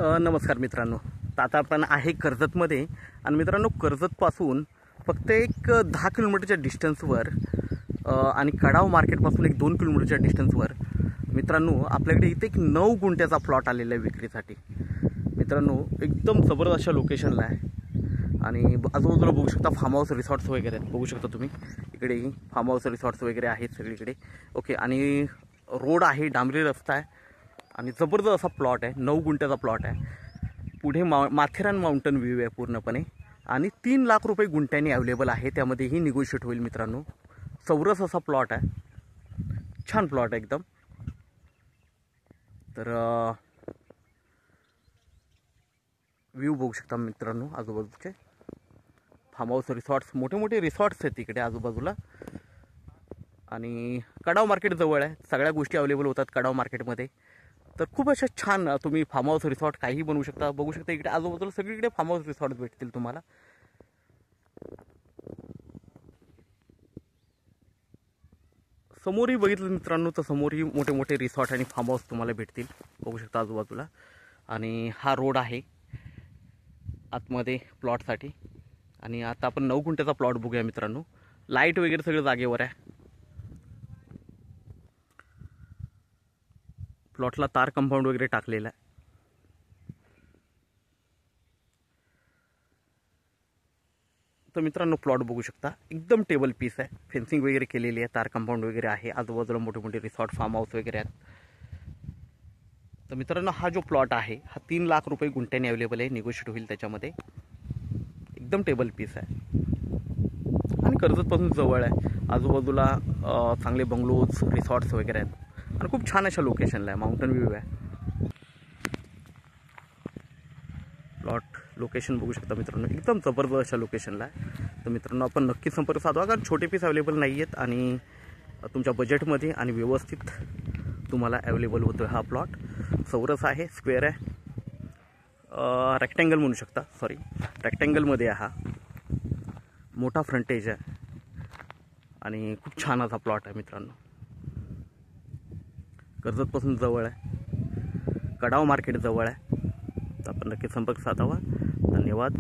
नमस्कार मित्रांनो. तर आता आपण आहे कर्जतमध्ये आणि मित्रांनो कर्जतपासून फक्त एक 10 किलोमीटरच्या डिस्टन्सवर आणि कडाव मार्केटपासून एक 2 किलोमीटरच्या डिस्टन्सवर मित्रांनो आपल्याकडे इथे एक 9 गुंठ्याचा प्लॉट आलेला आहे विक्रीसाठी. मित्रांनो एकदम जबरदस्त अशा लोकेशनला आहे आणि आजूबाजूला बघू शकता फार्म हाऊस रिसॉर्ट्स वगैरे आहेत. बघू शकता तुम्ही इकडे फार्म हाऊस रिसॉर्ट्स वगैरे आहेत सगळीकडे. ओके, आणि रोड आहे, डांबरी रस्ता आहे आणि जबरदस्त असा प्लॉट आहे. 9 गुंठ्याचा प्लॉट आहे. पुढे माथेरान माउंटन व्ह्यू आहे पूर्णपणे आणि 3 लाख रुपये गुंठ्याने अवेलेबल आहे. त्यामध्येही निगोशिएट होईल मित्रांनो. चौरस असा प्लॉट आहे, छान प्लॉट आहे एकदम. तर व्ह्यू बघू शकता मित्रांनो. आजूबाजूचे फार्म हाऊस रिसॉर्ट्स, मोठे मोठे रिसॉर्ट्स आहेत तिकडे आजूबाजूला आणि कडाव मार्केट जवळ आहे. सगळ्या गोष्टी अवेलेबल होतात कडाव मार्केटमध्ये. तर खूप अशा छान तुम्ही फार्म हाऊस रिसॉर्ट काहीही बनवू शकता. बघू शकता इकडे आजूबाजूला सगळीकडे फार्म हाऊस रिसॉर्ट भेटतील तुम्हाला. समोरही बघितलं मित्रांनो तर समोरही मोठे मोठे रिसॉर्ट आणि फार्म हाऊस तुम्हाला भेटतील. बघू शकता आजूबाजूला. आणि हा रोड आहे आतमध्ये प्लॉटसाठी. आणि आता आपण 9 गुंठ्याचा प्लॉट बघूया मित्रांनो. लाईट वगैरे सगळं जागेवर आहे. प्लॉटला तार कंपाऊंड वगैरे टाकलेला आहे. तर मित्रांनो प्लॉट बघू शकता एकदम टेबल पीस आहे. फेन्सिंग वगैरे केलेली आहे, तार कंपाऊंड वगैरे आहे. आजूबाजूला मोठे मोठे रिसॉर्ट फार्म हाऊस वगैरे आहेत. तर मित्रांनो हा जो प्लॉट आहे हा 3 लाख रुपये गुंठ्याने अवेलेबल आहे. निगोशिएट होईल त्याच्यामध्ये. एकदम टेबल पीस आहे आणि कर्जतपासून जवळ आहे. आजूबाजूला चांगले बंगलोज रिसॉर्ट्स वगैरे आहेत आणि खूप छान अशा लोकेशनला आहे. माउंटन व्ह्यू आहे. प्लॉट लोकेशन बघू शकता मित्रांनो. एकदम जबरदस्त अशा लोकेशनला आहे. तर मित्रांनो आपण नक्की संपर्क साधवा, कारण छोटे पीस अवेलेबल नाही आहेत आणि तुमच्या बजेटमध्ये आणि व्यवस्थित तुम्हाला अवेलेबल होतो. हा प्लॉट चौरस आहे, स्क्वेअर आहे, रेक्टँगल म्हणू शकता, सॉरी रेक्टँगलमध्ये आहे. हा मोठा फ्रंटेज आहे आणि खूप छान असा प्लॉट आहे मित्रांनो. कर्जतपासून जवळ आहे, कडाव मार्केट जवळ आहे. तर आपण नक्की संपर्क साधावा. धन्यवाद.